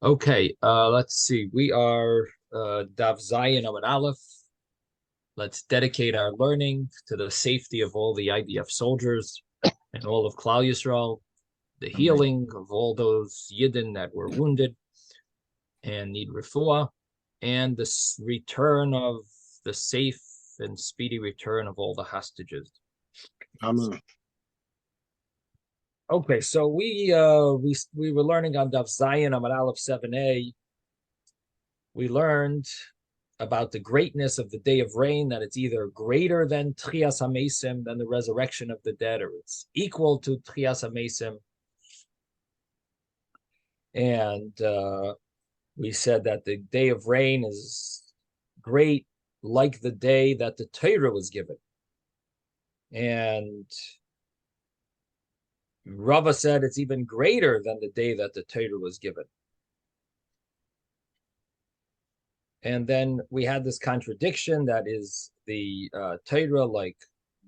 Okay, let's see. We are Daf Zayin Amud Aleph. Let's dedicate our learning to the safety of all the IDF soldiers and all of Klal Yisrael, the healing of all those Yidden that were wounded and need refuah, and the return of the safe and speedy return of all the hostages. Amen. Okay, so we were learning on Daf Zayin Amud Aleph 7a. We learned about the greatness of the day of rain, that it's either greater than Tchias HaMesim, than the resurrection of the dead, or it's equal to Tchias HaMesim. And we said that the day of rain is great, like the day that the Torah was given. And Rava said it's even greater than the day that the Torah was given. And then we had this contradiction, that is the Torah like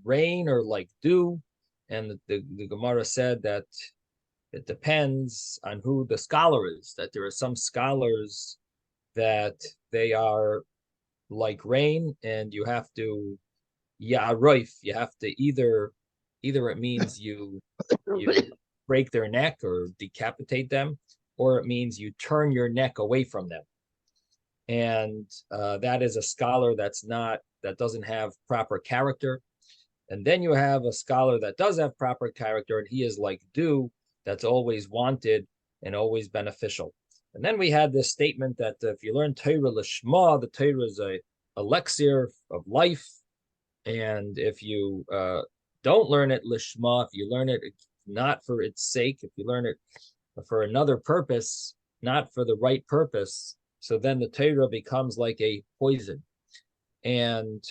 rain or like dew. And the Gemara said that it depends on who the scholar is, that there are some scholars that they are like rain, and you have to, you have to either it means you break their neck or decapitate them, or it means you turn your neck away from them. And that is a scholar that doesn't have proper character. And then you have a scholar that does have proper character, and he is like dew, that's always wanted and always beneficial. And then we had this statement that if you learn Torah Lishma, the Torah is a elixir of life. And if you don't learn it Lishma, if you learn it not for its sake, if you learn it for another purpose, not for the right purpose, so then the Torah becomes like a poison. And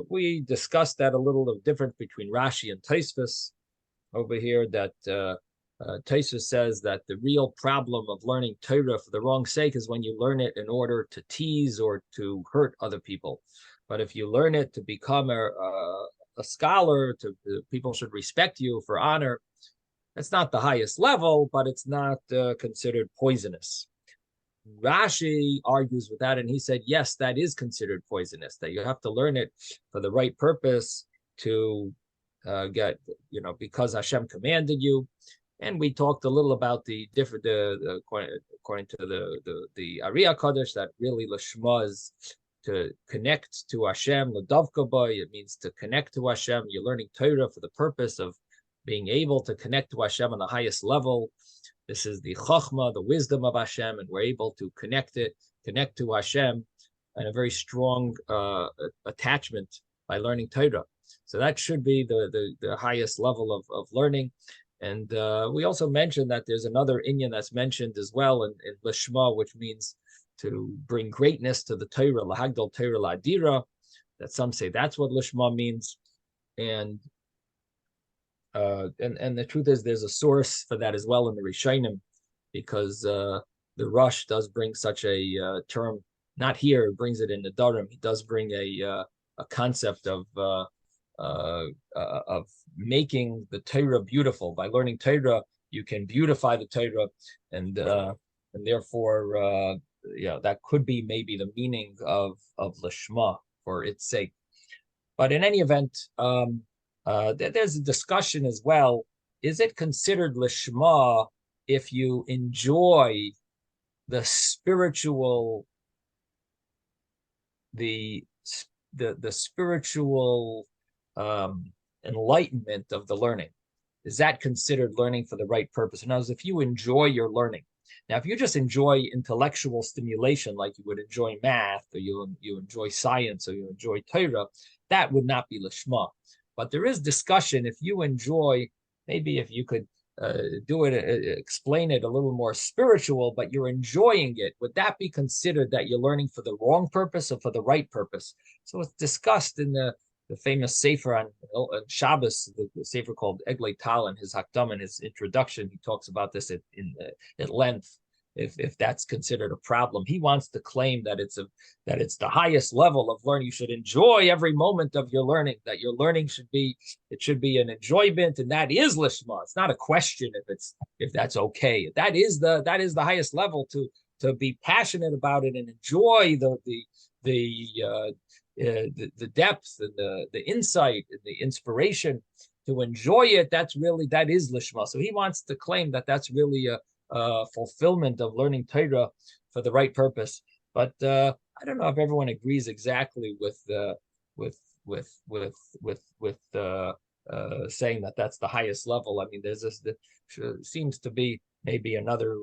we discussed that a little, of difference between Rashi and Tosfos over here, that Tosfos says that the real problem of learning Torah for the wrong sake is when you learn it in order to tease or to hurt other people. But if you learn it to become a scholar, people should respect you for honor, it's not the highest level, but it's not considered poisonous. Rashi argues with that, and he said, yes, that is considered poisonous, that you have to learn it for the right purpose, to get, because Hashem commanded you. And we talked a little about the different, according to the Ariya Kodesh, that really Lashma is to connect to Hashem, L'davka ba, it means to connect to Hashem. You're learning Torah for the purpose of being able to connect to Hashem on the highest level. This is the Chachma, the wisdom of Hashem, and we're able to connect to Hashem, and a very strong attachment by learning Torah. So that should be the highest level of learning. And we also mentioned that there's another inyan that's mentioned as well in Lishma, which means to bring greatness to the Torah, Lahagdal Torah Ladira, that some say that's what Lishma means. And the truth is, there's a source for that as well in the Rishonim, because the Rush does bring such a term, not here, brings it in the Durham. He does bring a concept of making the Torah beautiful. By learning Torah, you can beautify the Torah, and therefore, that could be maybe the meaning of Lishma for its sake. But in any event, there's a discussion as well. Is it considered Lishma if you enjoy the spiritual, the spiritual enlightenment of the learning? Is that considered learning for the right purpose? In other words, if you enjoy your learning. Now, if you just enjoy intellectual stimulation, like you would enjoy math, or you enjoy science, or you enjoy Torah, that would not be Lishma. But there is discussion, if you enjoy, maybe if you could explain it a little more spiritual, but you're enjoying it, would that be considered that you're learning for the wrong purpose or for the right purpose? So it's discussed in the famous Sefer on Shabbos, the Sefer called Eglei Tal, in his Hakdam, in his introduction, he talks about this at length. If that's considered a problem, he wants to claim that it's the highest level of learning. You should enjoy every moment of your learning. That your learning should be an enjoyment, and that is lishma. It's not a question if that's okay. That is the highest level to to be passionate about it and enjoy the depth and the insight and the inspiration to enjoy it. That is lishma. So he wants to claim that that's really a fulfillment of learning Torah for the right purpose. But I don't know if everyone agrees exactly with saying that that's the highest level. I mean, there's this that seems to be maybe another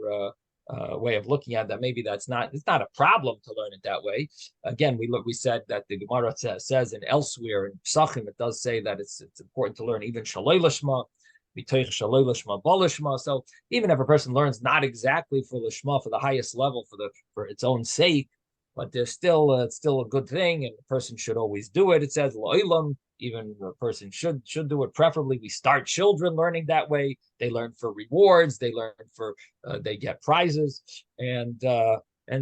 way of looking at that. Maybe it's not a problem to learn it that way. Again, we said that the Gemara says and elsewhere in Psachim it does say that it's important to learn even Shaloi Lishma, Mitoich Shaloi Lishma, Bolishma. So even if a person learns not exactly for Lishma, for the highest level, for its own sake, but there's still it's still a good thing, and a person should always do it. It says Lo'ilam, even a person should do it. Preferably, we start children learning that way. They learn for rewards. They learn for they get prizes, and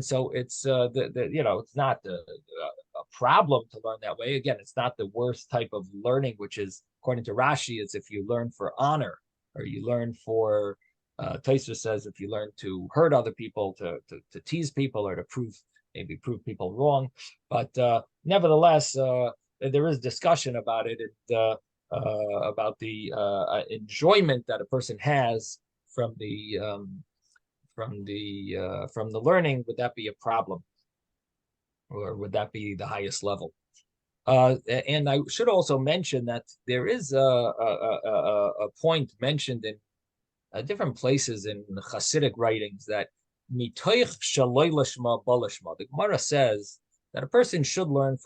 so it's it's not a problem to learn that way. Again, it's not the worst type of learning, which is according to Rashi, is if you learn for honor or you learn for. Taisa says if you learn to hurt other people, to tease people, or to prove people wrong, but nevertheless, there is discussion about it, about the enjoyment that a person has from the learning. Would that be a problem, or would that be the highest level? And I should also mention that there is a point mentioned in different places in Hasidic writings that mitoich shaloi lishma balishma. The Gemara says that a person should learn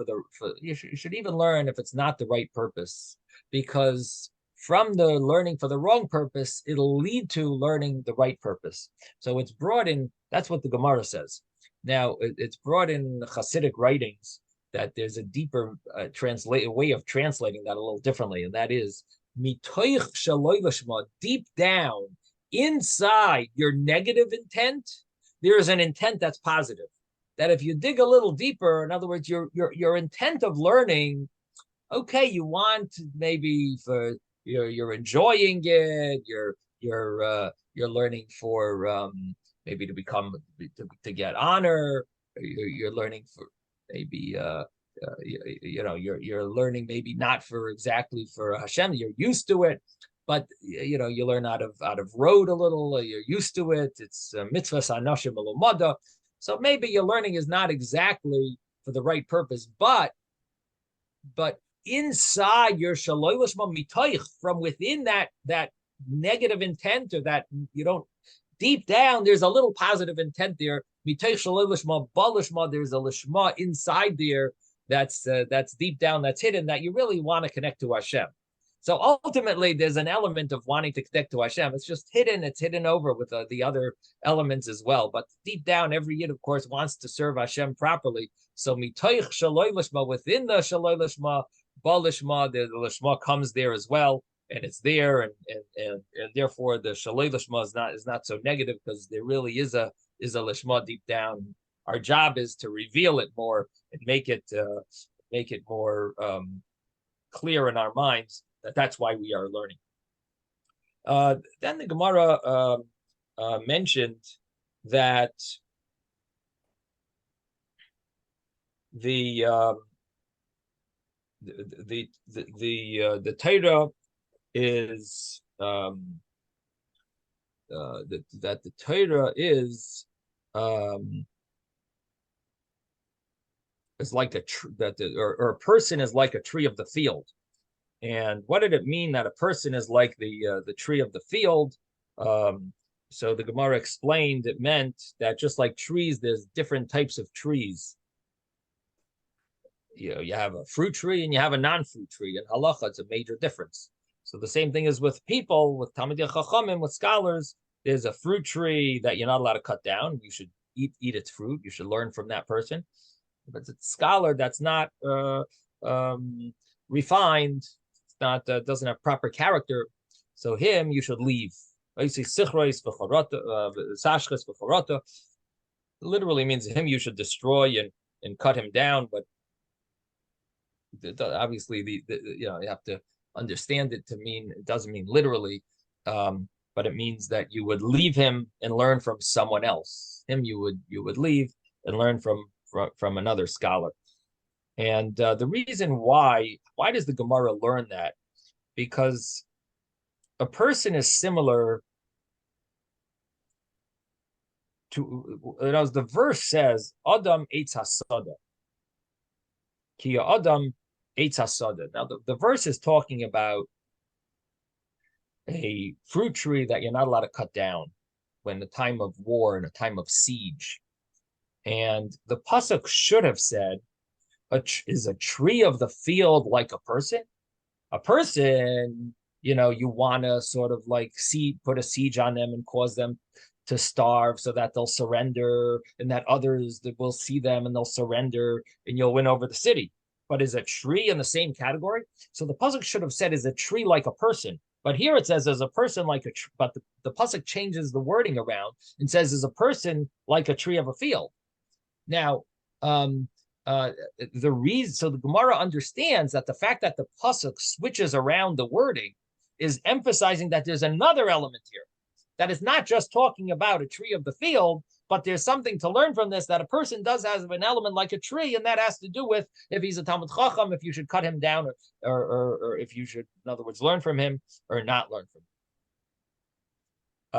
you should even learn if it's not the right purpose, because from the learning for the wrong purpose, it'll lead to learning the right purpose. So it's brought in. That's what the Gemara says. Now it's brought in Hasidic writings that there's a deeper way of translating that a little differently, and that is mitoich shaloi lishma. Deep down inside your negative intent, there is an intent that's positive. That if you dig a little deeper, in other words, your intent of learning, okay, you want maybe for you're enjoying it, you're learning for maybe to become to get honor, you're learning for maybe you're learning maybe not for exactly for Hashem, you're used to it. But you learn out of road a little. You're used to it. It's mitzvahs anoshim alumada. So maybe your learning is not exactly for the right purpose, but inside your shaloi lishma mitoich, from within that negative intent, or that you don't deep down, there's a little positive intent there. Mitoich shaloi lishma balishma. There's a lishma inside there that's deep down, that's hidden, that you really want to connect to Hashem. So ultimately, there's an element of wanting to connect to Hashem. It's just hidden. It's hidden over with the other elements as well. But deep down, every Yid, of course, wants to serve Hashem properly. So mitoich shaloi lishma, within the shaloi lishma, bal lishma, the lishma comes there as well, and it's there, and therefore the shaloi lishma is not so negative, because there really is a lishma deep down. Our job is to reveal it more and make it more clear in our minds. That's why we are learning. Then the Gemara mentioned that the Torah is that the Torah is like or a person is like a tree of the field. And what did it mean that a person is like the tree of the field? So the Gemara explained it meant that just like trees, there's different types of trees. You have a fruit tree and you have a non-fruit tree. In halacha, it's a major difference. So the same thing is with people, with Talmidei Chachamim, with scholars. There's a fruit tree that you're not allowed to cut down. You should eat its fruit. You should learn from that person. If it's a scholar that's not refined, doesn't have proper character, so him you should leave. Literally means him you should destroy and cut him down. But obviously you have to understand it to mean, it doesn't mean literally, but it means that you would leave him and learn from someone else. him you would leave and learn from another scholar. And the reason why does the Gemara learn that? Because a person is similar to, as the verse says, Adam eitz hasada. Ki Adam eitz hasada. Now the verse is talking about a fruit tree that you're not allowed to cut down when the time of war and a time of siege. And the pasuk should have said, is a tree of the field like a person? A person, you want to sort of like put a siege on them and cause them to starve so that they'll surrender, and that others that will see them and they'll surrender and you'll win over the city. But is a tree in the same category? So the pasuk should have said, is a tree like a person? But here it says, as a person like a tree, but the pasuk changes the wording around and says, is a person like a tree of a field. Now, the reason, so the Gemara understands that the fact that the pasuk switches around the wording is emphasizing that there's another element here, that is not just talking about a tree of the field, but there's something to learn from this, that a person does have an element like a tree, and that has to do with if he's a Talmud Chacham, if you should cut him down, or if you should, in other words, learn from him or not learn from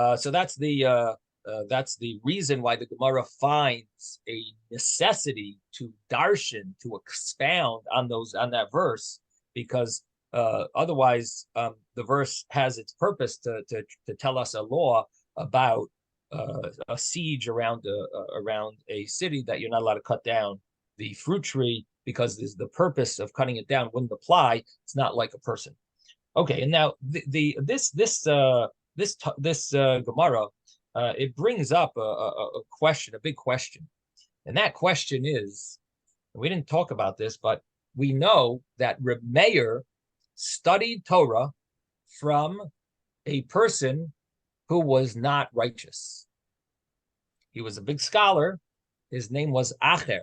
him. So that's the reason why the Gemara finds a necessity to darshan, to expound on that verse, because otherwise the verse has its purpose to tell us a law about a siege around a city, that you're not allowed to cut down the fruit tree because the purpose of cutting it down wouldn't apply. It's not like a person. Okay, and now this Gemara. It brings up a question, a big question. And that question is, we didn't talk about this, but we know that Reb Meir studied Torah from a person who was not righteous. He was a big scholar. His name was Acher.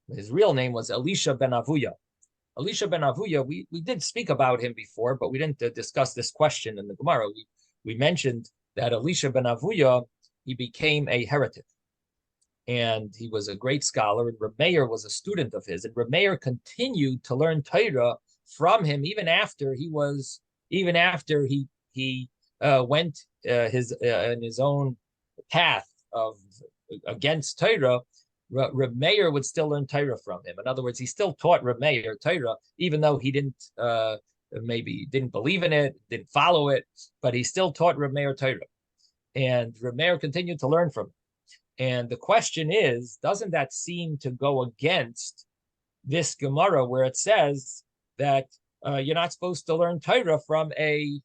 His real name was Elisha ben Avuya. Elisha ben Avuya, we did speak about him before, but we didn't discuss this question in the Gemara. We mentioned that Elisha ben Avuya, he became a heretic. And he was a great scholar, and Reb Meir was a student of his. And Reb Meir continued to learn Torah from him even after he went in his own path of against Torah. Reb Meir would still learn Torah from him. In other words, he still taught Reb Meir Torah, even though he maybe didn't believe in it, didn't follow it, but he still taught Reb Meir Torah. And Reb Meir continued to learn from him. And the question is, doesn't that seem to go against this Gemara where it says that you're not supposed to learn Torah from a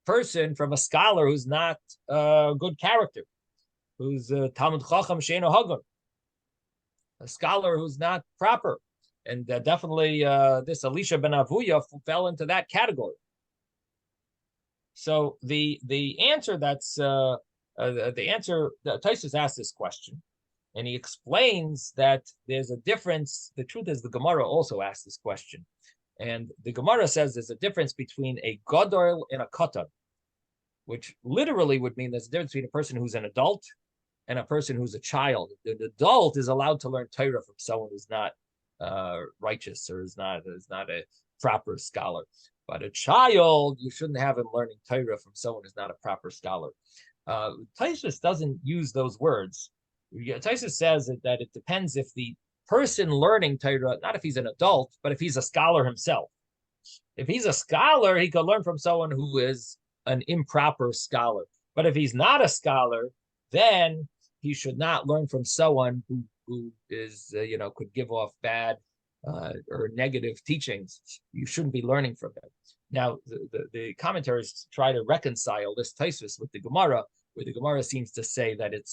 person, from a scholar who's not good character, who's Talmud Chacham Sheino Hagun, a scholar who's not proper? And definitely this Elisha ben Avuya fell into that category. So the answer Taisus asked this question, and he explains that there's a difference. The truth is, the Gemara also asked this question, and the Gemara says there's a difference between a gadol and a katan, which literally would mean there's a difference between a person who's an adult and a person who's a child. The adult is allowed to learn Torah from someone who's not righteous or is not a proper scholar. But a child, you shouldn't have him learning Torah from someone who's not a proper scholar. Taisus doesn't use those words. Taisus says that it depends if the person learning Torah, not if he's an adult, but if he's a scholar himself. If he's a scholar, he could learn from someone who is an improper scholar. But if he's not a scholar, then he should not learn from someone who is, could give off bad or negative teachings. You shouldn't be learning from them. Now, the commentaries try to reconcile this Taisus with the Gemara, where the Gemara seems to say that it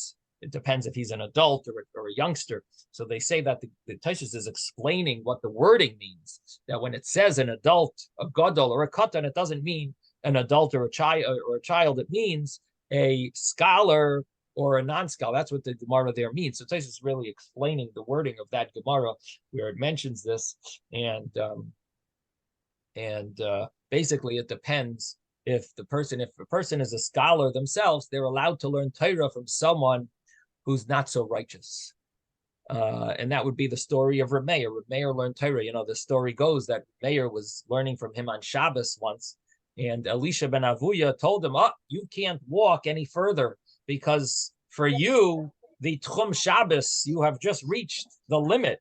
depends if he's an adult or a youngster. So they say that the Taisus is explaining what the wording means. That when it says an adult, a gadol, or a katan, it doesn't mean an adult or a child. It means a scholar or a non-scholar. That's what the Gemara there means. So Taisus is really explaining the wording of that Gemara where it mentions this, and basically it depends if a person is a scholar themselves, they're allowed to learn Torah from someone who's not so righteous. And that would be the story of Reb Meir. Reb Meir learned Torah. The story goes that Meir was learning from him on Shabbos once, and Elisha ben Avuya told him, "Oh, you can't walk any further because for you, the Tchum Shabbos, you have just reached the limit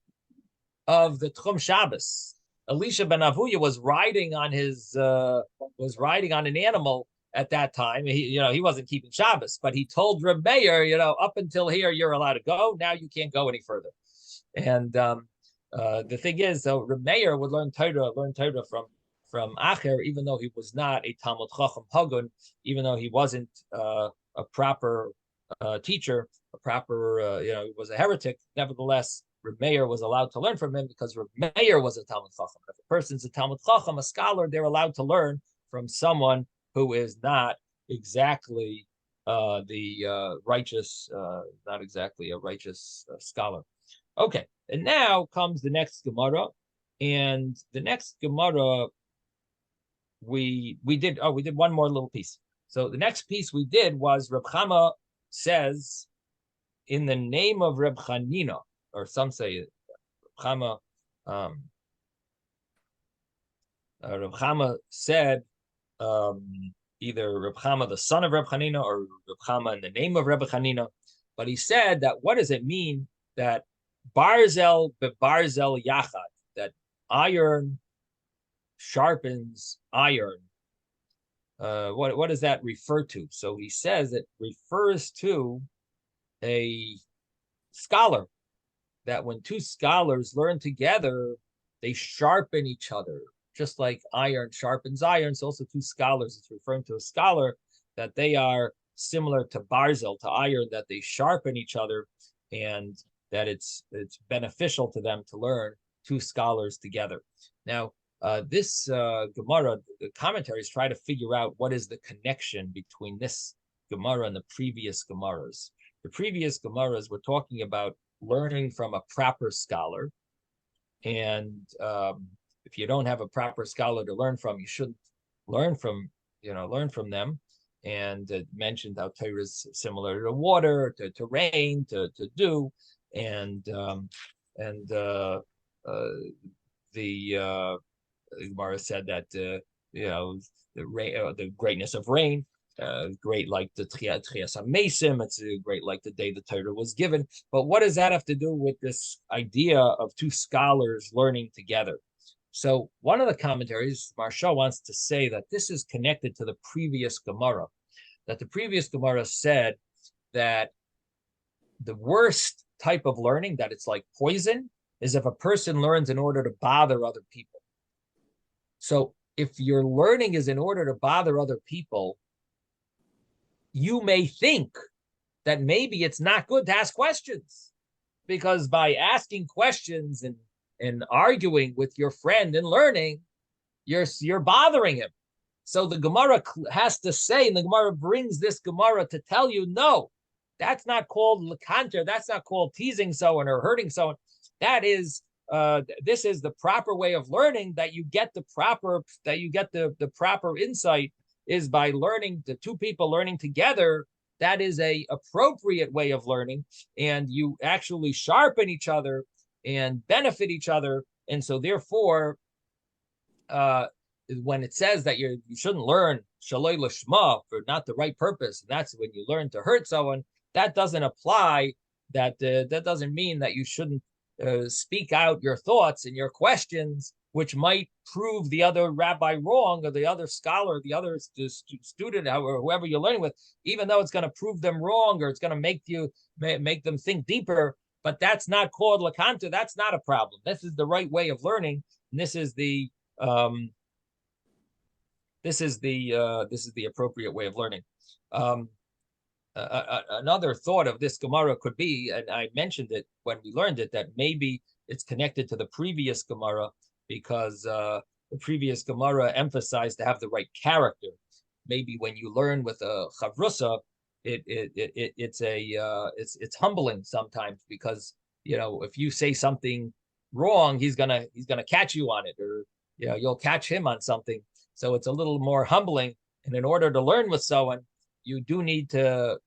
of the Tchum Shabbos." Elisha ben Avuya was riding on an animal at that time. He wasn't keeping Shabbos, but he told Reb Meir, up until here you're allowed to go. Now you can't go any further. And the thing is, though, Reb Meir would learn Torah from Acher, even though he was not a Talmud Chacham Hagun, even though he wasn't a proper teacher, he was a heretic. Nevertheless, Reb Meir was allowed to learn from him because Reb Meir was a Talmud Chacham. If a person's a Talmud Chacham, a scholar, they're allowed to learn from someone who is not exactly the righteous, not exactly a righteous scholar. Okay, and now comes the next Gemara, and the next Gemara we did one more little piece. So the next piece we did was Reb Chama says, in the name of Reb Chanina, or some say Reb Chama, Reb Chama said, either Reb Chama, the son of Reb Chanina, or Reb Chama in the name of Reb Chanina. But he said that what does it mean that barzel bebarzel yachad, that iron sharpens iron? What does that refer to? So he says it refers to a scholar, that when two scholars learn together, they sharpen each other. Just like iron sharpens iron, so also two scholars, it's referring to a scholar, that they are similar to barzel, to iron, that they sharpen each other, and that it's beneficial to them to learn two scholars together. Now, this Gemara, the commentaries try to figure out what is the connection between this Gemara and the previous Gemaras. The previous Gemaras were talking about learning from a proper scholar, and if you don't have a proper scholar to learn from, you shouldn't learn from them. And it mentioned how Torah is similar to water, to rain, to dew, and the Gemara said that the greatness of rain, great like the Trias HaMesim, it's great like the day the Torah was given. But what does that have to do with this idea of two scholars learning together? So one of the commentaries, Marshall, wants to say that this is connected to the previous Gemara, that the previous Gemara said that the worst type of learning, that it's like poison, is if a person learns in order to bother other people. So if your learning is in order to bother other people, you may think that maybe it's not good to ask questions, because by asking questions and arguing with your friend and learning, you're bothering him. So the Gemara has to say, and the Gemara brings this Gemara to tell you, no, that's not called lekanter, that's not called teasing someone or hurting someone. That is, this is the proper way of learning, that you get the proper insight is by learning, the two people learning together. That is a appropriate way of learning, and you actually sharpen each other and benefit each other. And so therefore, when it says that you shouldn't learn shaloi lishma for not the right purpose, and that's when you learn to hurt someone, that doesn't apply. That doesn't mean that you shouldn't speak out your thoughts and your questions, which might prove the other rabbi wrong, or the other scholar, the other student, or whoever you're learning with, even though it's going to prove them wrong, or it's going to make them think deeper. But that's not called lakanta. That's not a problem. This is the right way of learning, and this is the appropriate way of learning. Another thought of this Gemara could be, and I mentioned it when we learned it, that maybe it's connected to the previous Gemara, because the previous Gemara emphasized to have the right character. Maybe when you learn with a chavrusa, it's humbling sometimes, because if you say something wrong, he's gonna catch you on it, or you'll catch him on something. So it's a little more humbling And in order to learn with someone, you do need to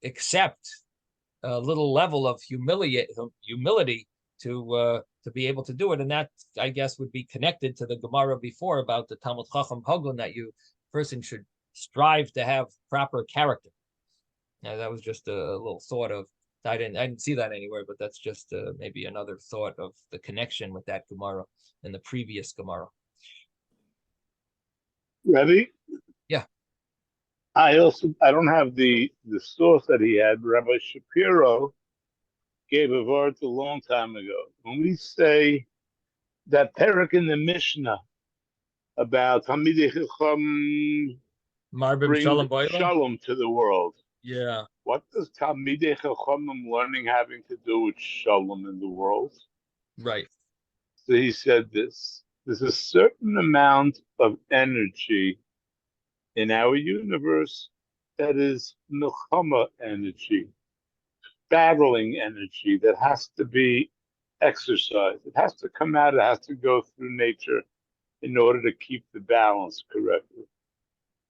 accept a little level of humility to be able to do it. And that, I guess, would be connected to the Gemara before about the Talmud Chacham Hogun, that person should strive to have proper character. Now, that was just a little thought of, I didn't see that anywhere, but that's just maybe another thought of the connection with that Gemara and the previous Gemara. Ready? Yeah. I don't have the source that he had. Rabbi Shapiro gave a word a long time ago. When we say that parak in the Mishnah about Talmidei Chacham bring shalom to the world. Yeah. What does Talmidei Chacham learning having to do with shalom in the world? Right. So he said this. There's a certain amount of energy in our universe that is milchama energy, battling energy that has to be exercised. It has to come out, it has to go through nature in order to keep the balance correctly.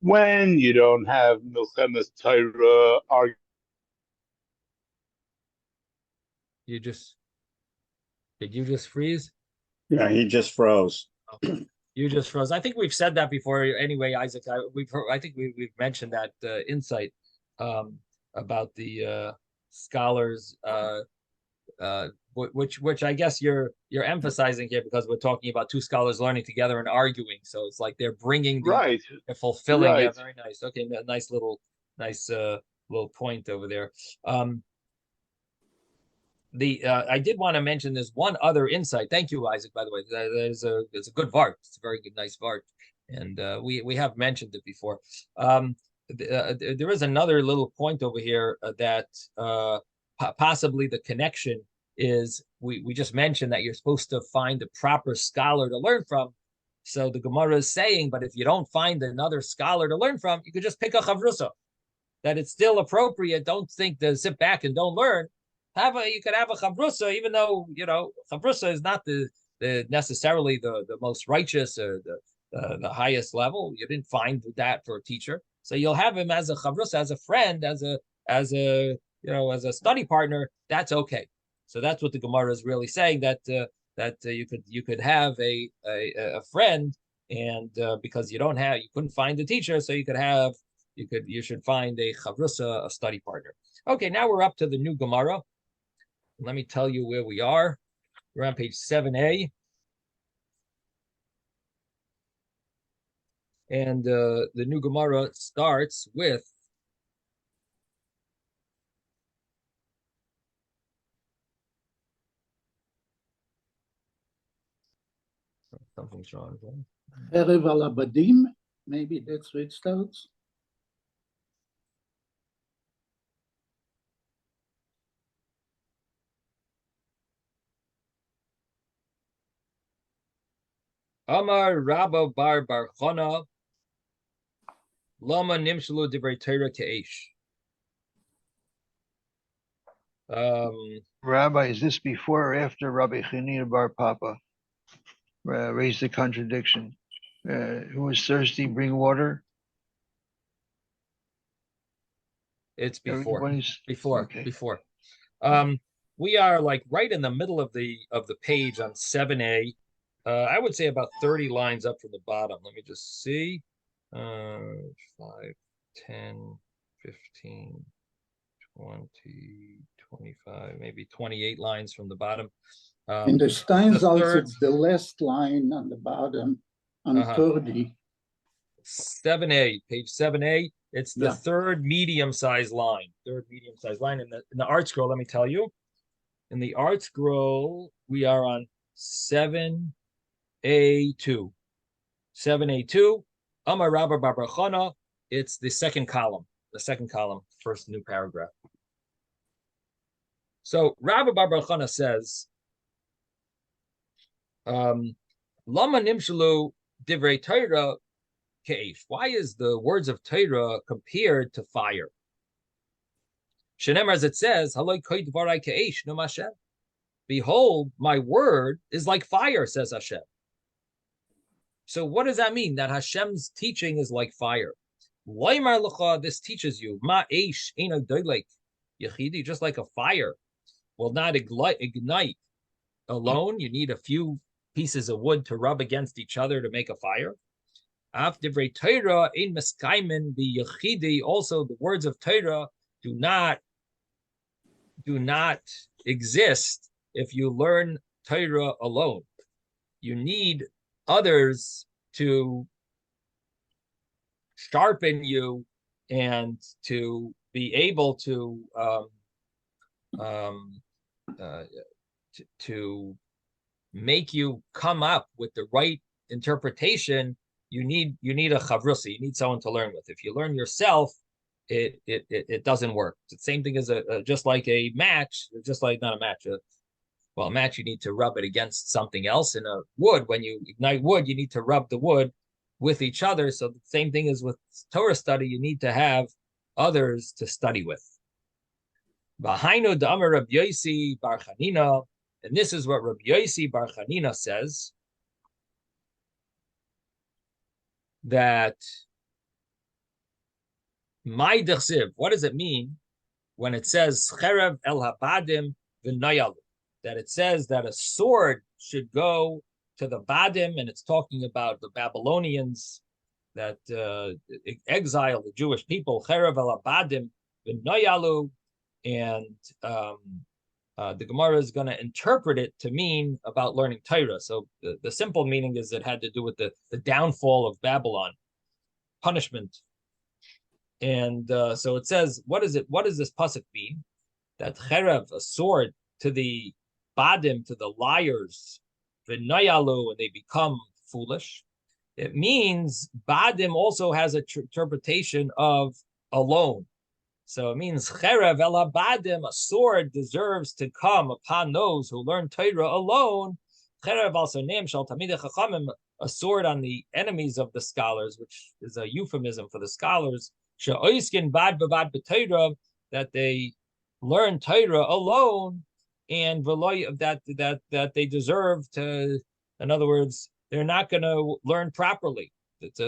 When you don't have milchemas Torah, did you just freeze? Yeah, he just froze. You just froze. I think we've said that before. Anyway, Isaac, I think we've mentioned that insight about the scholars, which I guess you're emphasizing here, because we're talking about two scholars learning together and arguing. So it's like they're bringing right, they're fulfilling. right. Yeah, very nice. Okay, nice little point over there. I did want to mention there's one other insight. Thank you, Isaac, by the way. It's a good vart. It's a very good, nice vart. And we have mentioned it before. There is another little point over here that possibly the connection is, we just mentioned that you're supposed to find a proper scholar to learn from. So the Gemara is saying, but if you don't find another scholar to learn from, you could just pick a chavrusa. That it's still appropriate. Don't think to sit back and don't learn. You could have a chavrusa, even though chavrusa is not the necessarily the most righteous or the highest level. You didn't find that for a teacher, so you'll have him as a chavrusa, as a friend, as a study partner. That's okay. So that's what the Gemara is really saying, that you could have a friend, and because you couldn't find a teacher, so you should find a chavrusa, a study partner. Okay, now we're up to the new Gemara. Let me tell you where we are. We're on page 7a. And the new Gemara starts with something's wrong. Erev al Abadim, maybe that's where it starts. Amar Rabba bar Chana Lama Nimshalu Divrei Torah Ke'esh. Rabbi, is this before or after Rabbi Chanina bar Papa raised the contradiction? Who was thirsty, bring water? It's before. Okay. Before. We are like right in the middle of the page on 7a. I would say about 30 lines up from the bottom. Let me just see. 5, 10, 15, 20, 25, maybe 28 lines from the bottom. In the Steinsaltz, it's the last line on the bottom on 30. 7a, page 7a. It's the third medium-sized line. In the art scroll, let me tell you. In the art scroll, we are on 7A2. 7A2. Amar Rabba bar Chana. It's the second column. First new paragraph. So Rabba bar Chana says, Lama nimshalu divrei Torah ke'esh. Why is the words of Torah compared to fire? Shenemar, as it says, Haloi koi dvarai ke'esh no Hashem. Behold, my word is like fire, says Hashem. So what does that mean? That Hashem's teaching is like fire. This teaches you ma eish eno doilek yechidi, just like a fire will not ignite alone. You need a few pieces of wood to rub against each other to make a fire. Also, the words of Torah do not exist if you learn Torah alone. You need others to sharpen you and to be able to to make you come up with the right interpretation. You need a chavrusa. You need someone to learn with. If you learn yourself, it doesn't work. It's the same thing as just like a match, just like not a match. A match, you need to rub it against something else. In a wood, when you ignite wood, you need to rub the wood with each other. So the same thing is with Torah study. You need to have others to study with. V'hainu da'amar Rabbi Yosi bar Chanina, and this is what Rabbi Yosi bar Chanina says, that my dechsiv, what does it mean when it says cherev el habadim v'nayalu? That it says that a sword should go to the badim, and it's talking about the Babylonians that exiled the Jewish people. Cherev el habadim v'nayalu, and the Gemara is going to interpret it to mean about learning Torah. So the simple meaning is it had to do with the downfall of Babylon, punishment. And so it says, what does this pasuk mean? That cherev, a sword, to the badim, to the liars, v'nayalu, and they become foolish. It means badim also has an interpretation of alone. So it means cherev el habadim, a sword deserves to come upon those who learn Torah alone. Cherev also named shal tamidei chachamim, a sword on the enemies of the scholars, which is a euphemism for the scholars. She'oiskin bad b'bad b'Torah, that they learn Torah alone, and that they deserve to. In other words, they're not going to learn properly.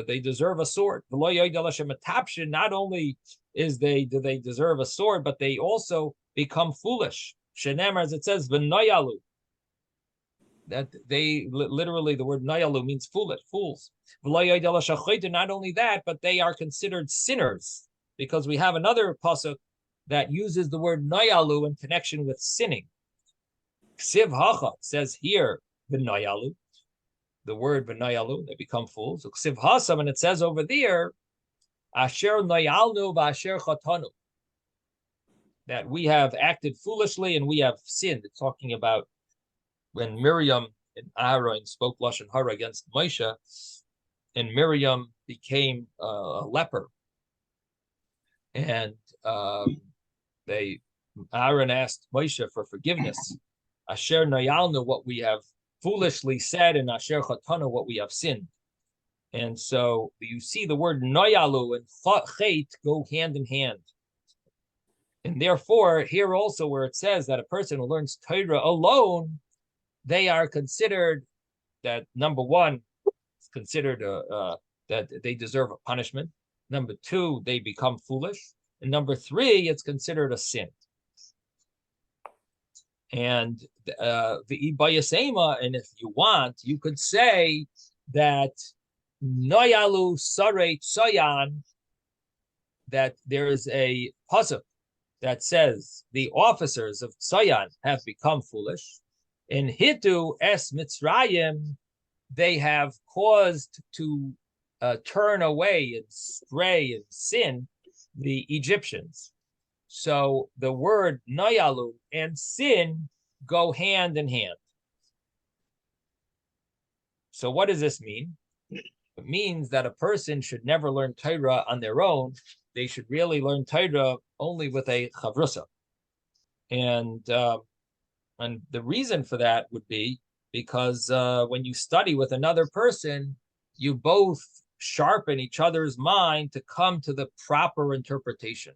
They deserve a sword. Not only do they deserve a sword, but they also become foolish. Shenemar, as it says, v'nayalu. That they literally, the word nayalu means foolish, fools. Not only that, but they are considered sinners, because we have another pasuk that uses the word nayalu in connection with sinning. Ksiv hacha says here v'nayalu. The word v'nayalu, they become fools. Ksiv hasam, and it says over there, asher nayalnu v'asher chatanu, that we have acted foolishly and we have sinned. It's talking about when Miriam and Aaron spoke lashon hara against Moshe, and Miriam became a leper, and Aaron asked Moshe for forgiveness. Asher nayalnu, what we have foolishly said, and asher chatanu, what we have sinned. And so you see the word nayalu and chet go hand in hand. And therefore, here also where it says that a person who learns Torah alone, they are considered that, number one, it's considered that they deserve a punishment. Number two, they become foolish. And number three, it's considered a sin. And the ibayasema, and if you want, you could say that noyalu sarei tsayan, that there is a pasuk that says the officers of Tsayan have become foolish. In Hitu es Mitzrayim, they have caused to turn away and stray and sin the Egyptians. So the word nayalu and sin go hand in hand. So what does this mean? It means that a person should never learn Torah on their own. They should really learn Torah only with a chavrusa. And the reason for that would be because when you study with another person, you both sharpen each other's mind to come to the proper interpretation.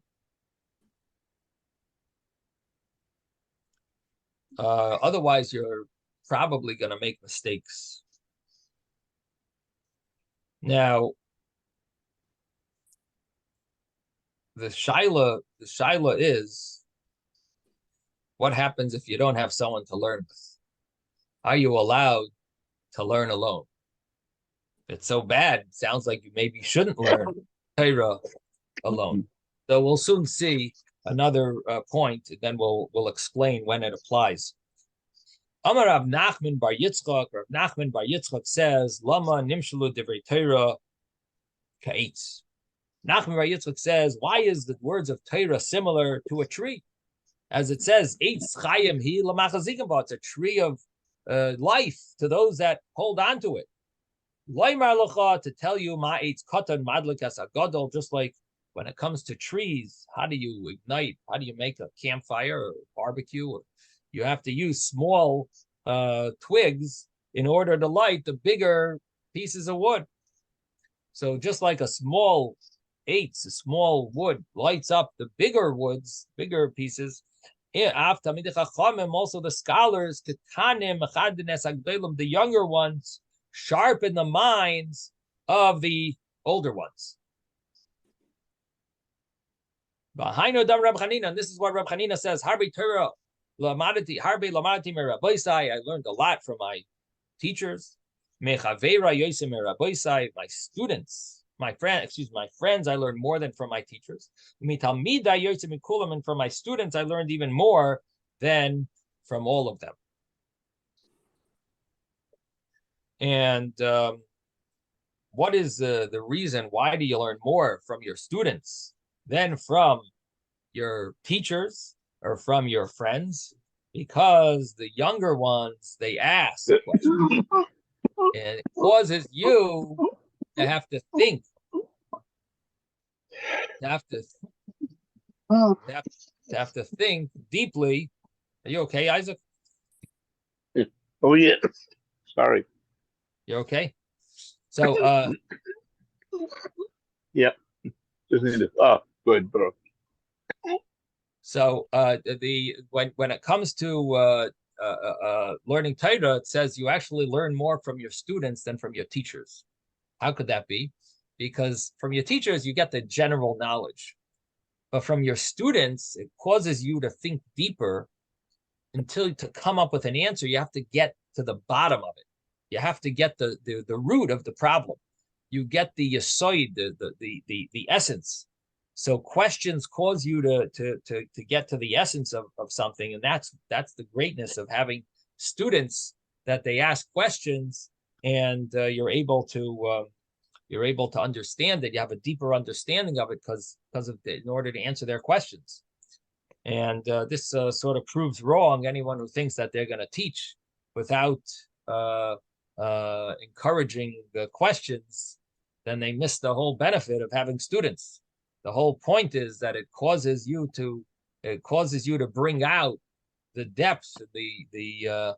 Otherwise, you're probably going to make mistakes. Now, the shaila is, what happens if you don't have someone to learn with? Are you allowed to learn alone? If it's so bad, it sounds like you maybe shouldn't learn Torah alone. So we'll soon see another point, and then we'll explain when it applies. Amar Rav Nachman bar Yitzchok. Rav Nachman bar Yitzchok says, "Lama nimshalu divrei Torah ka'etz." Nachman bar Yitzchok says, "Why is the words of Torah similar to a tree? As it says, eitz chayim hi lamachazikim ba. It's a tree of life to those that hold on to it. Loymar locha, to tell you ma eitz katan madlik as agadol. Just like when it comes to trees, how do you ignite? How do you make a campfire or barbecue? Or you have to use small twigs in order to light the bigger pieces of wood. So just like a small wood lights up the bigger woods, bigger pieces. Also the scholars, the younger ones, sharpen the minds of the older ones. And this is what Reb Chanina says, I learned a lot from my teachers. My students, my friends, I learned more than from my teachers. And from my students, I learned even more than from all of them. And what is the reason? Why do you learn more from your students than from your teachers or from your friends? Because the younger ones, they ask questions. And it causes you to have to think. To have to think deeply. Are you okay, Isaac? Oh yeah. Sorry. You're okay? So yeah. Just need to, oh, good, bro. So when it comes to learning Torah, it says you actually learn more from your students than from your teachers. How could that be? Because from your teachers, you get the general knowledge. But from your students, it causes you to think deeper until to come up with an answer. You have to get to the bottom of it. You have to get the root of the problem. You get the yasoid, the essence. So questions cause you to get to the essence of something, and that's the greatness of having students, that they ask questions, and you're able to understand it. You have a deeper understanding of it because of in order to answer their questions. And this sort of proves wrong anyone who thinks that they're going to teach without encouraging the questions. Then they miss the whole benefit of having students. The whole point is that it causes you to bring out the depths, the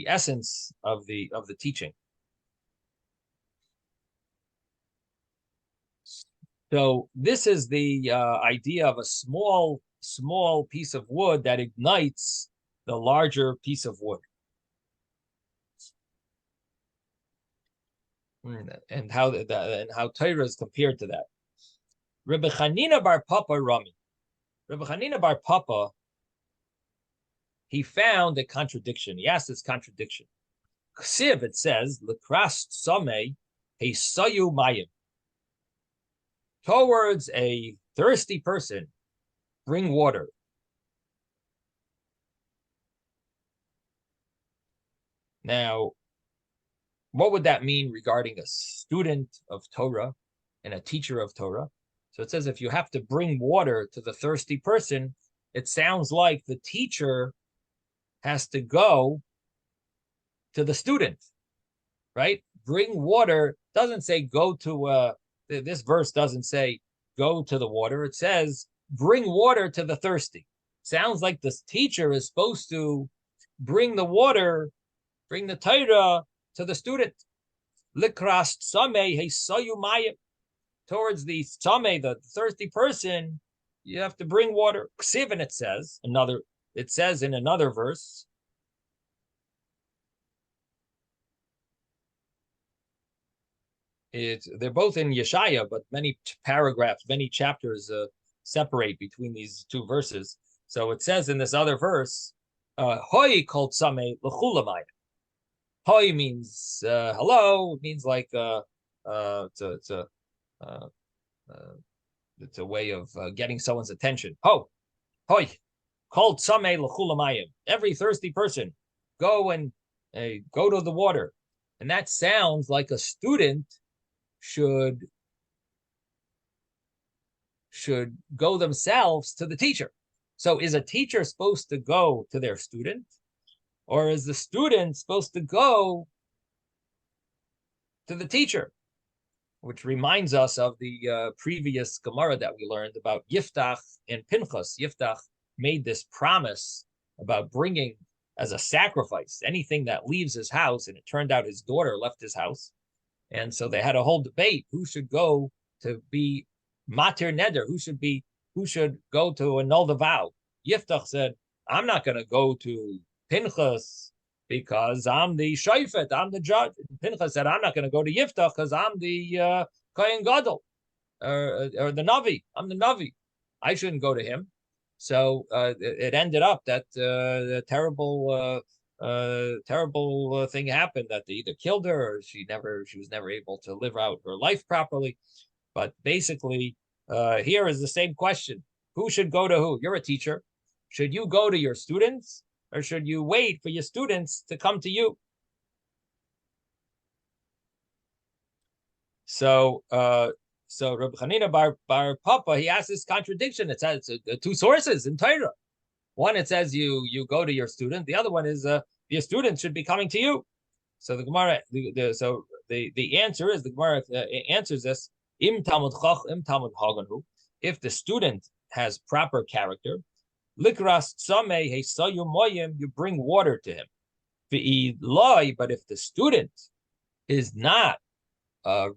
essence of the teaching. So this is the idea of a small piece of wood that ignites the larger piece of wood. And how Torah is compared to that. Rebbe Chanina bar Papa Rami. Rebbe Chanina bar Papa, he found a contradiction. He asked this contradiction. Ksiv, it says, Lekras Sameh Heisayu Mayim. Towards a thirsty person, bring water. Now, what would that mean regarding a student of Torah and a teacher of Torah? So it says if you have to bring water to the thirsty person, it sounds like the teacher has to go to the student, right? Bring water doesn't say go to, this verse doesn't say go to the water. It says bring water to the thirsty. Sounds like this teacher is supposed to bring the water, bring the Torah to the student. Likras sameh heisayu mayim. Towards the sameh, the thirsty person, you have to bring water. Ksivin, it says in another verse. they're both in Yeshaya, but many paragraphs, many chapters separate between these two verses. So it says in this other verse, "Hoi kol tzamei l'chulamai." Hoi means hello. It means like it's a way of getting someone's attention. Hoi kol tzamei l'chulamayim. Every thirsty person, go and go to the water, and that sounds like a student should go themselves to the teacher. So is a teacher supposed to go to their student, or is the student supposed to go to the teacher? Which reminds us of the previous Gemara that we learned about Yiftach and Pinchas. Yiftach made this promise about bringing as a sacrifice anything that leaves his house, and it turned out his daughter left his house. And so they had a whole debate who should go to be matir neder, who should go to annul the vow. Yiftach said, I'm not going to go to Pinchas because I'm the shayfet, I'm the judge. Pinchas said, I'm not going to go to Yiftach because I'm the Kohen Gadol, or the Navi. I'm the Navi. I shouldn't go to him. So it ended up that the terrible thing happened, that they either killed her or she was never able to live out her life properly. But basically, here is the same question: who should go to who? You're a teacher. Should you go to your students, or should you wait for your students to come to you? So Rabbi Hanina bar Papa, he has this contradiction. It says two sources in Torah. One, it says you go to your student. The other one is your student should be coming to you. So the Gemara, the answer is, the Gemara answers this: Im Talmud Chach, Im Talmud Haganu. If the student has proper character, Likras Tzamei Heisayu Moyim, you bring water to him. But if the student is not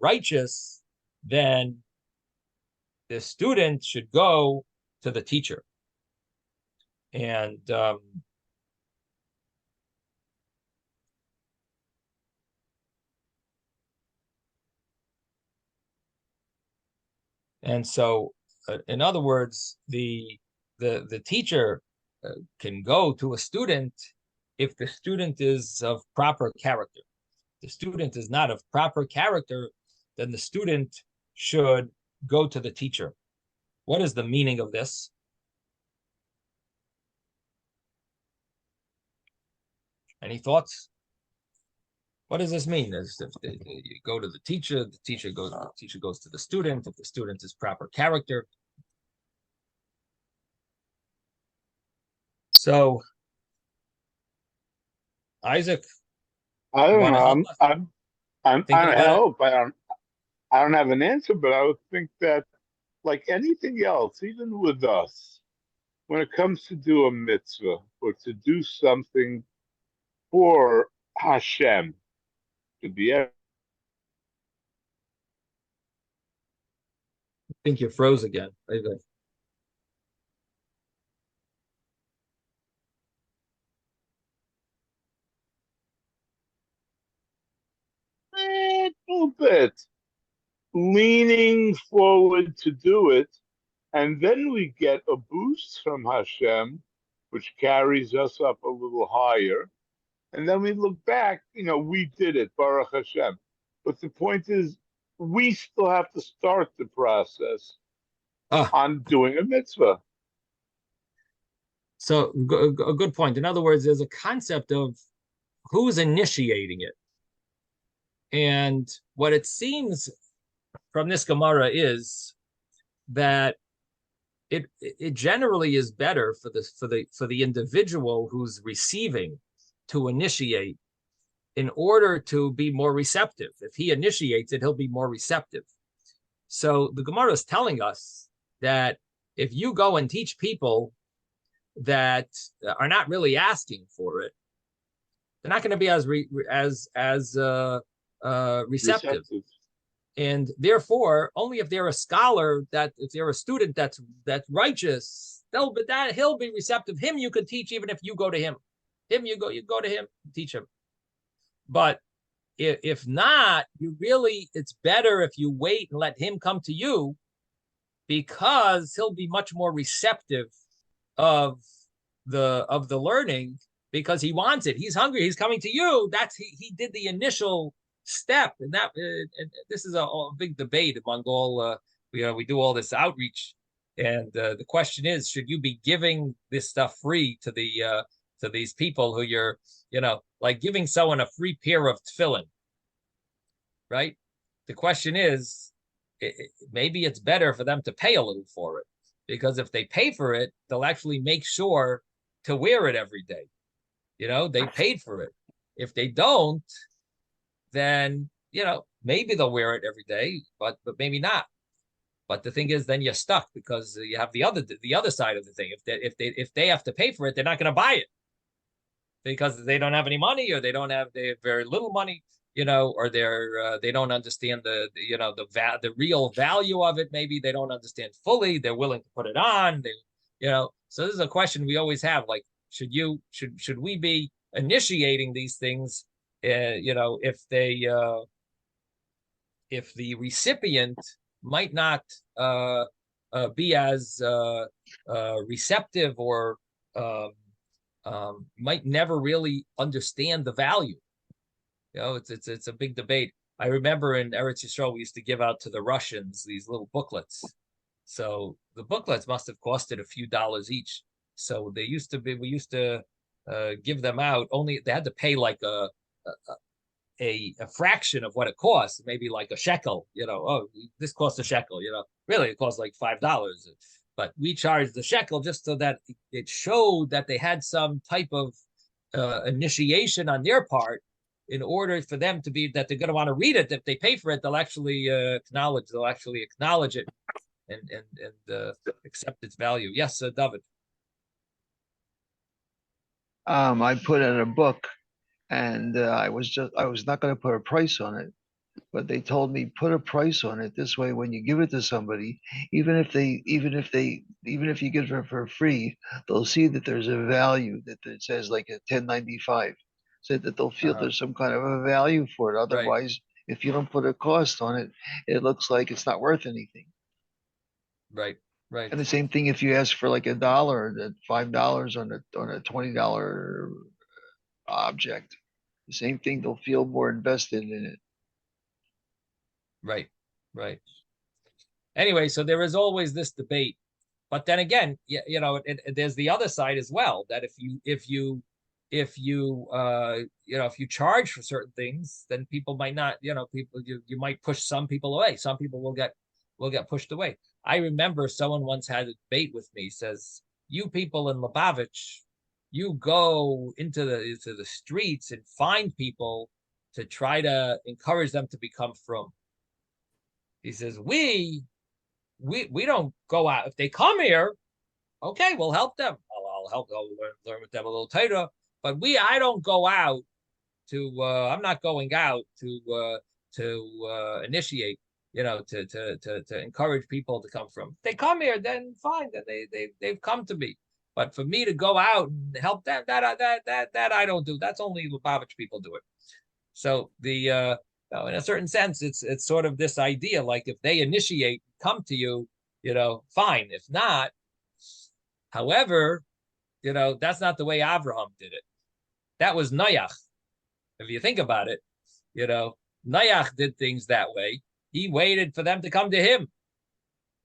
righteous, then the student should go to the teacher. And so, in other words, the teacher can go to a student if the student is of proper character. If the student is not of proper character, then the student should go to the teacher. What is the meaning of this? Any thoughts? What does this mean? If you go to the teacher goes to the student, if the student is proper character. So, Isaac, I don't know. I don't have an answer, but I would think that, like anything else, even with us, when it comes to do a mitzvah or to do something for Hashem, to be. I think you froze again. A little bit leaning forward to do it, and then we get a boost from Hashem, which carries us up a little higher, and then we look back, we did it, Baruch Hashem. But the point is, we still have to start the process on doing a mitzvah. So a good point. In other words, there's a concept of who's initiating it. And what it seems from this Gemara is that it generally is better for the individual who's receiving to initiate in order to be more receptive. If he initiates it, he'll be more receptive. So the Gemara is telling us that if you go and teach people that are not really asking for it, they're not going to be as receptive. And therefore, only if they're a scholar, if they're a student that's righteous, he'll be receptive. Him you could teach even if you go to him. You go to him, teach him. But if not, it's better if you wait and let him come to you, because he'll be much more receptive of the learning, because he wants it. He's hungry. He's coming to you. He did the initial step, and this is a big debate among all. We do all this outreach, and the question is, should you be giving this stuff free to these people who you're, like giving someone a free pair of tefillin, right? The question is, maybe it's better for them to pay a little for it, because if they pay for it, they'll actually make sure to wear it every day. They paid for it. If they don't, then, maybe they'll wear it every day, but maybe not. But the thing is, then you're stuck, because you have the other side of the thing. If they have to pay for it, they're not going to buy it, because they don't have any money, or they have very little money, or they don't understand the real value of it. Maybe they don't understand fully. They're willing to put it on. So this is a question we always have. Like, should we be initiating these things? If the recipient might not be as receptive, or might never really understand the value. It's a big debate. I remember in Eretz Yisrael, we used to give out to the Russians these little booklets. So the booklets must have costed a few dollars each. So we used to give them out. Only they had to pay like a fraction of what it costs, maybe like a shekel. This costs a shekel. Really, it costs like $5. But we charged the shekel just so that it showed that they had some type of initiation on their part, in order for them to be, that they're going to want to read it. If they pay for it, they'll actually acknowledge it and accept its value. Yes, David. I put in a book, and I was not going to put a price on it, but they told me, put a price on it. This way, when you give it to somebody, even if you give it for free, they'll see that there's a value, that it says like a 1095, so that they'll feel there's some kind of a value for it. Otherwise, if you don't put a cost on it, it looks like it's not worth anything. Right. And the same thing if you ask for like $1, $5 on a $20 object. The same thing, they'll feel more invested in it. Right. Anyway, so there is always this debate, but then again, there's the other side as well, that if you charge for certain things, then people might not, you might push some people away. Some people will get pushed away. I remember someone once had a debate with me, says, you people in Lubavitch, you go into the streets and find people to try to encourage them to become frum. He says, we don't go out. If they come here, okay, we'll help them. I'll learn with them a little Torah. But I don't go out to. I'm not going out to initiate. To encourage people to come from. If they come here, then fine. Then they've come to me. But for me to go out and help them, that I don't do. That's only Lubavitch people do it. So in a certain sense, it's sort of this idea, like if they initiate, come to you, fine. If not, however, that's not the way Avraham did it. That was Noach. If you think about it, Noach did things that way. He waited for them to come to him.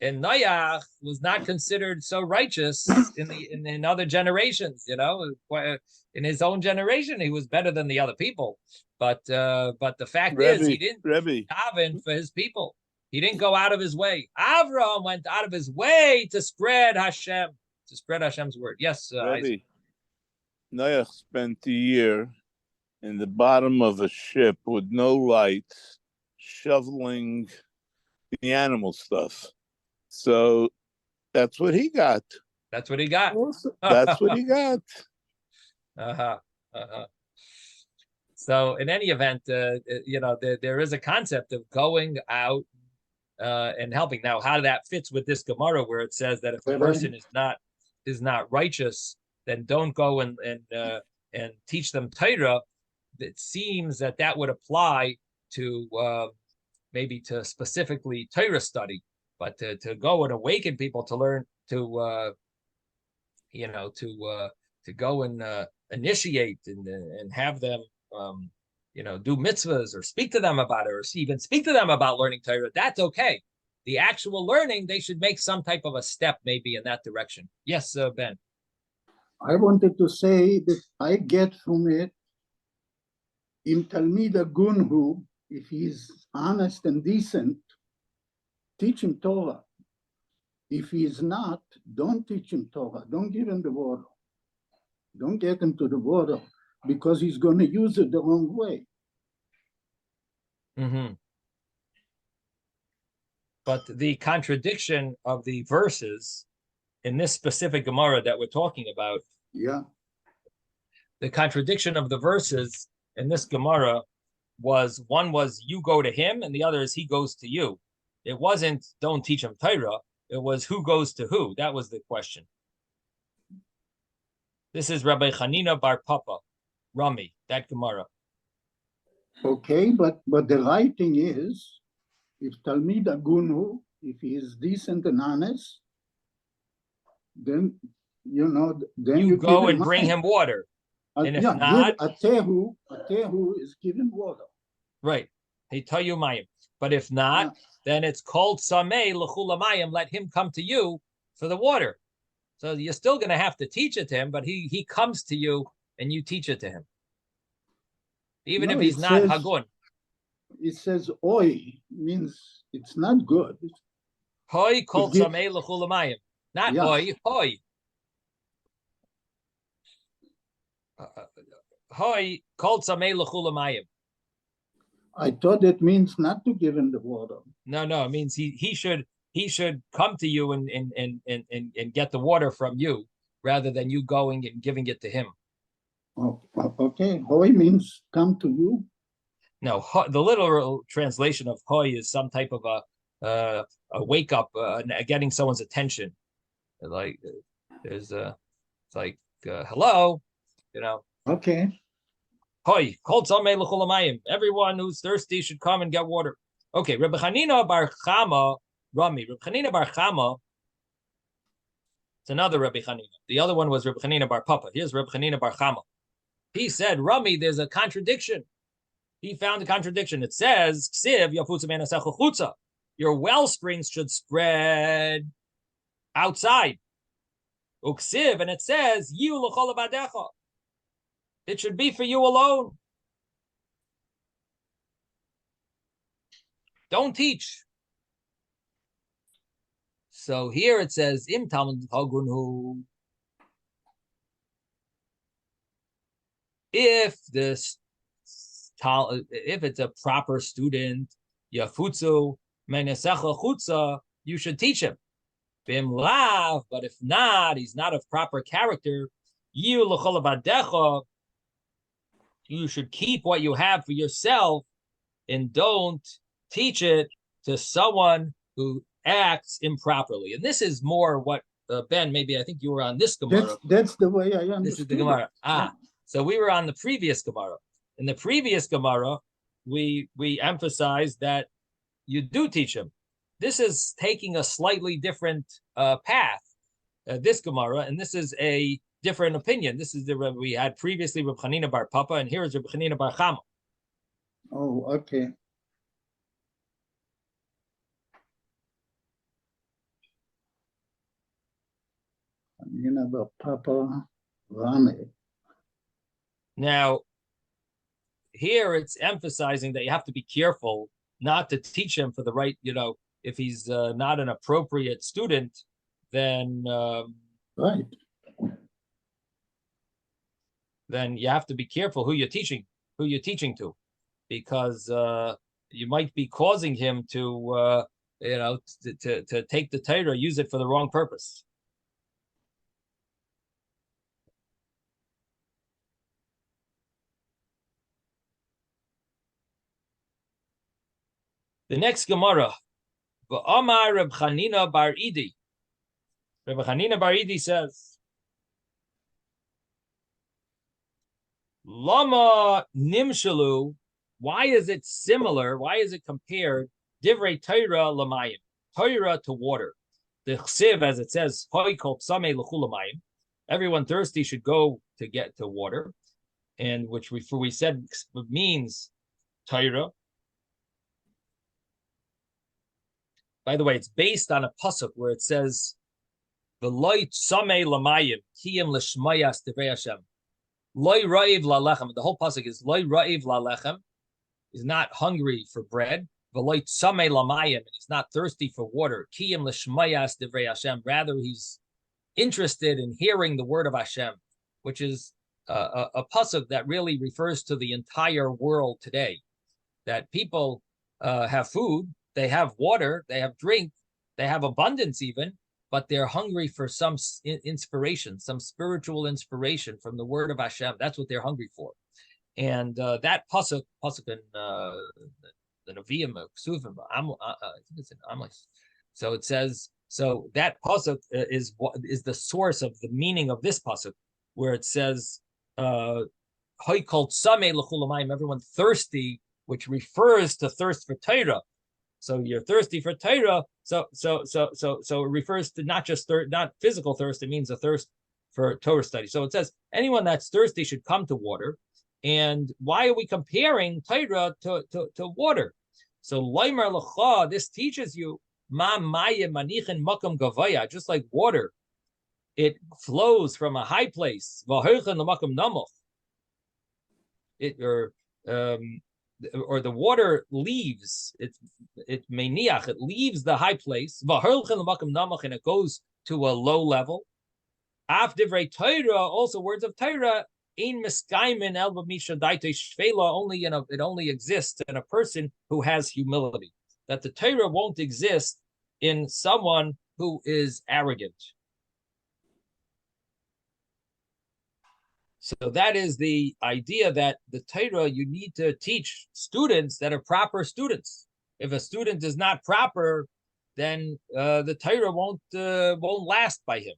And Noach was not considered so righteous in other generations, in his own generation, he was better than the other people. But the fact is, he didn't daven for his people. He didn't go out of his way. Avraham went out of his way to spread Hashem's word. Yes, Noach spent a year in the bottom of a ship with no lights, shoveling the animal stuff. So that's what he got. That's what he got. That's what he got. So in any event, there is a concept of going out and helping. Now, how that fits with this Gemara, where it says that if a person is not righteous, then don't go and teach them Torah. it seems that that would apply to maybe to specifically Torah study, but to go and awaken people to learn to to go and initiate and have them do mitzvahs or speak to them about it, or even speak to them about learning Torah. That's okay. The actual learning, they should make some type of a step maybe in that direction. Yes, Ben. I wanted to say that I get from it, in Talmid Gunhu, if he's honest and decent, teach him Torah. If he is not, don't teach him Torah. Don't give him the water. Don't get him to the water, because he's going to use it the wrong way. Mm-hmm. But the contradiction of the verses in this specific Gemara that we're talking about, the contradiction of the verses in this Gemara was, one was you go to him, and the other is he goes to you. It wasn't don't teach him Torah. It was who goes to who. That was the question. This is Rabbi Chanina bar Papa, Rami, that Gemara. Okay, but the right thing is, if Talmid Agunu, if he is decent and honest, then then you go and bring him water. And if not, Atehu is given water. Right. He tell you mayim. But if not, then it's called sameh l'chula mayim. Let him come to you for the water. So you're still going to have to teach it to him, but he comes to you and you teach it to him, even if he's not hagun. It says oi, means it's not good. Hoi called sameh l'chula mayim, not hoi. Hoi called sameh l'chula mayim. I thought it means not to give him the water. No, it means he should come to you and get the water from you, rather than you going and giving it to him. Oh, okay. Hoi means come to you. No, the literal translation of hoi is some type of a wake up, getting someone's attention. Like there's it's like hello, Okay. Hoi, kol tzamei l'chol hamayim. Everyone who's thirsty should come and get water. Okay, Rabbi Chanina bar Chama, Rami. Rabbi Chanina bar Chama, it's another Rabbi Chanina. The other one was Rabbi Chanina bar Papa. Here's Rabbi Chanina bar Chama. He said, Rami, there's a contradiction. He found a contradiction. It says, Ksiv yafutza menasecha chutza. Your well springs should spread outside. Uksiv, and it says, Yu l'chol abadecha. It should be for you alone. Don't teach. So here it says, Im Talmud Hagunhu. If it's a proper student, Yafutzu Menesecha Chutza, you should teach him. Bim Lav, but if not, he's not of proper character, Yu l'chol abadecha. You should keep what you have for yourself and don't teach it to someone who acts improperly. And this is more what, Ben, maybe I think you were on this Gemara. That's the way I understand. This is the Gemara. So we were on the previous Gemara. In the previous Gemara, we emphasized that you do teach him. This is taking a slightly different path, this Gemara, and this is a different opinion. This is we had previously Reb Chanina bar Papa, and here is Reb Chanina bar Chama. Oh, okay. Chanina bar Papa, Rami. Now, here it's emphasizing that you have to be careful not to teach him for the right, if he's not an appropriate student, then right. Then you have to be careful who you're teaching to, because you might be causing him to to take the Torah, use it for the wrong purpose. The next Gemara, V'amar Reb Chanina bar Idi. Reb Chanina bar Idi says, Lama nimshalu. Why is it similar? Why is it compared? Divrei Torah lamayim. Torah to water. The chsiv, as it says, hoi kol tzamei l'chu lamayim. Everyone thirsty should go to get to water, and which we said means Torah. By the way, it's based on a pasuk where it says, "V'loy tzamei lamayim kiyim l'shmayas divrei Hashem." Loy ra'iv lalechem. The whole pasuk is loy ra'iv lalechem. He's not hungry for bread. V'loy tzamei lamayim. He's not thirsty for water. Kiyim l'shmayas divrei Hashem. Rather, he's interested in hearing the word of Hashem, which is a pasuk that really refers to the entire world today. That people have food, they have water, they have drink, they have abundance even, but they're hungry for some inspiration, some spiritual inspiration from the word of Hashem. That's what they're hungry for. And that pasuk in the Nevi'im, Ksuvim, I think it's in Amos. So it says, so that pasuk is the source of the meaning of this pasuk, where it says, everyone thirsty, which refers to thirst for Torah. So you're thirsty for Torah. So it refers to not just not physical thirst. It means a thirst for Torah study. So it says anyone that's thirsty should come to water. And why are we comparing Torah to water? So Loimar L'cha, this teaches you ma mayim manichin makom gavaya, just like water, it flows from a high place. V'hoichin l'makom namoch. Or the water leaves it meniach, it leaves the high place, and it goes to a low level. Af divrei Torah, also words of Torah, ein miskaimin el b'misha daito shvela, it only exists in a person who has humility. That the Torah won't exist in someone who is arrogant. So that is the idea that the Torah, you need to teach students that are proper students. If a student is not proper, then the Torah won't last by him.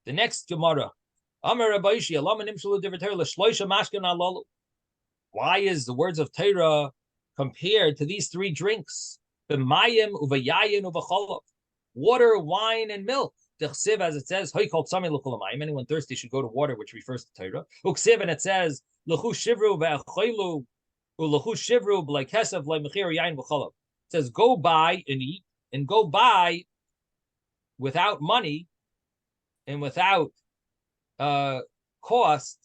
The next Gemara. Why is the words of Torah compared to these three drinks? Water, wine, and milk. As it says, anyone thirsty should go to water, which refers to Torah. And it says, it says, go buy and eat, and go buy without money and without cost,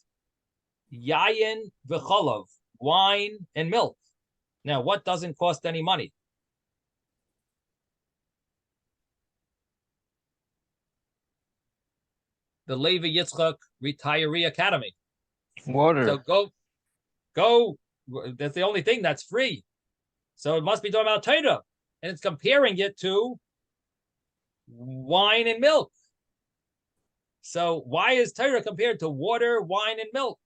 yayin v'chalav, wine and milk. Now, what doesn't cost any money? The Levi Yitzchok Retiree Academy. Water. So go. That's the only thing that's free. So it must be talking about Torah. And it's comparing it to wine and milk. So why is Torah compared to water, wine, and milk?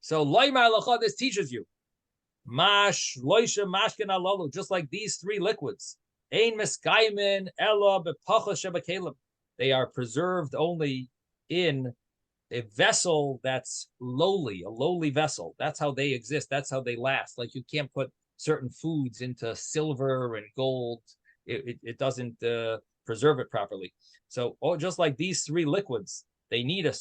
So Loimar L'cha, this teaches you. Mash, loisha, mashkin alalu, just like these three liquids. Ein meskaimin ela bepacha shebakelim. They are preserved only in a vessel that's lowly, a lowly vessel. That's how they exist. That's how they last. Like you can't put certain foods into silver and gold. It doesn't preserve it properly. So just like these three liquids, they need a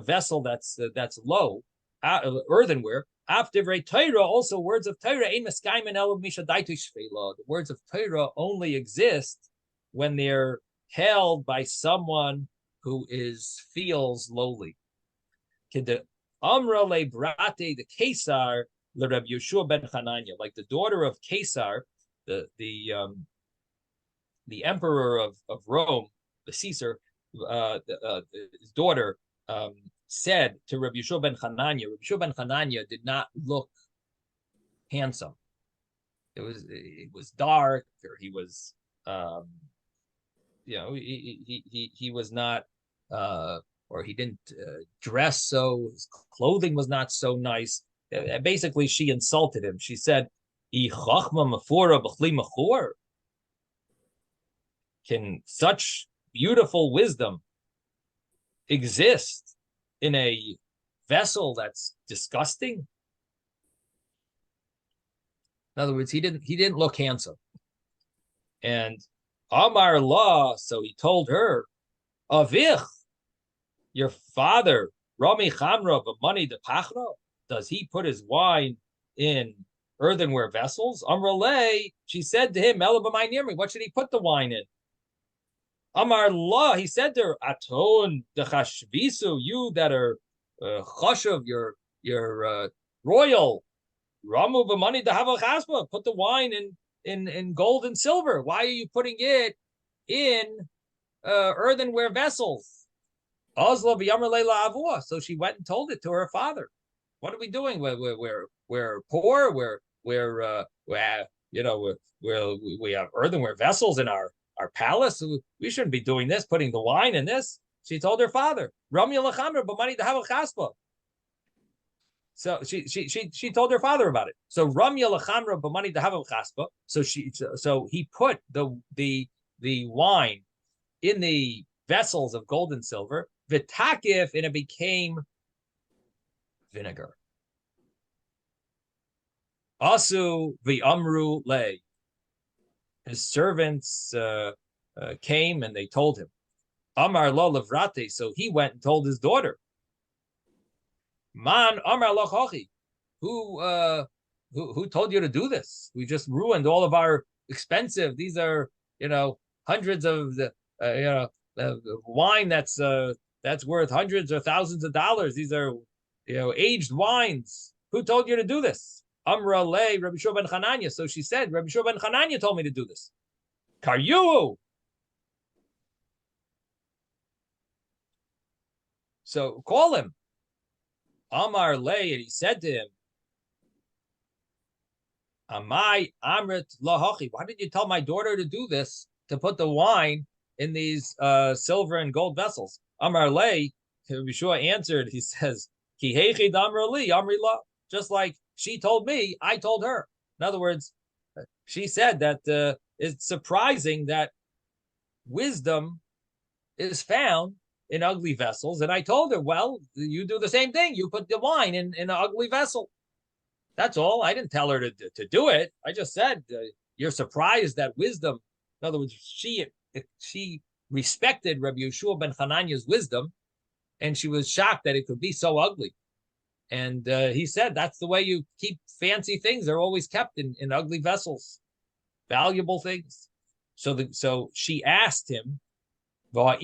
vessel that's low, earthenware. After Torah, also words of Torah, the words of Torah only exist when they're held by someone who feels lowly. Amra le brate the Kesar le Reb Yeshua ben Hananya, like the daughter of Kesar, the emperor of Rome, the Caesar, his daughter. Said to Rabbi Yeshua ben Hananya, Rabbi Yeshua ben Hananya did not look handsome. It was dark, or he was, he was not, or he didn't dress so. His clothing was not so nice. Basically, she insulted him. She said, "Can such beautiful wisdom exist in a vessel that's disgusting? In other words, he didn't look handsome. And Amar La, so he told her, Avich, your father, Rami Chamra, money de Pachra, does he put his wine in earthenware vessels? Amrale, she said to him, Melabamai, what should he put the wine in? Amar La, he said to her, Aton de Chashvisu, you that are chashav, your royal, Ramu b'money de Havachaspa, put the wine in gold and silver. Why are you putting it in earthenware vessels? So she went and told it to her father. What are we doing? We're poor. We have earthenware vessels in our palace. We shouldn't be doing this, putting the wine in this. She told her father, so she told her father about it. So Ramya lachamra b'mani dahav chaspa. So he put the wine in the vessels of gold and silver. V'takif, and it became vinegar. Asu v'amru le. His servants came and they told him. Amar lo levrate. So he went and told his daughter. Man Amar lochachi. Who told you to do this? We just ruined all of our expensive. These are hundreds of the wine that's worth hundreds or thousands of dollars. These are aged wines. Who told you to do this? Amra le Rabbi Shua ben Chananya. So she said, Rabbi Shua ben Chananya told me to do this. Karyu. So call him. Amar le, and he said to him, Amai Amrit lahachi. Why did you tell my daughter to do this, to put the wine in these silver and gold vessels? Amar le, Yeshua answered, he says, Ki heichid amra li, amri la. Just like she told me, I told her. In other words, she said that it's surprising that wisdom is found in ugly vessels. And I told her, well, you do the same thing. You put the wine in an ugly vessel. That's all. I didn't tell her to do it. I just said, you're surprised that wisdom. In other words, she respected Rabbi Yeshua ben Hananiah's wisdom, and she was shocked that it could be so ugly. And he said, that's the way you keep fancy things. They're always kept in ugly vessels, valuable things. So she asked him, but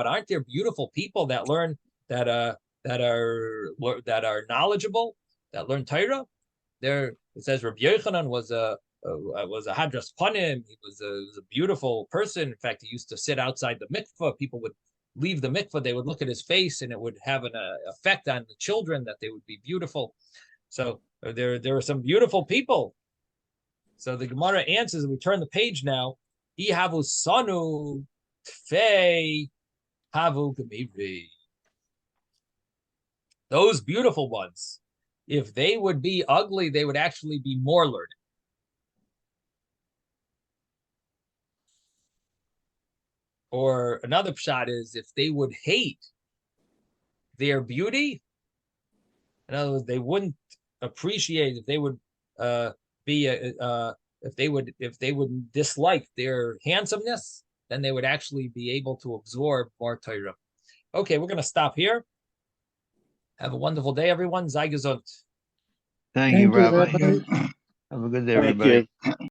aren't there beautiful people that learn that are knowledgeable, that learn Torah? It says Rabbi Yochanan was a hadras panim. He was a beautiful person. In fact, he used to sit outside the mikveh. People would leave the mikveh, they would look at his face, and it would have an effect on the children that they would be beautiful. So there are some beautiful people. So the Gemara answers, we turn the page now. Ihavu sanu tfei havu gemiri. Those beautiful ones, if they would be ugly, they would actually be more learned. Or another pshat is, if they would hate their beauty, in other words, they wouldn't appreciate, if they would if they would dislike their handsomeness, then they would actually be able to absorb more Torah. Okay, we're going to stop here. Have a wonderful day, everyone. Sei gesund. Thank you, Rabbi. Rabbi. Have a good day, Thank everybody. you.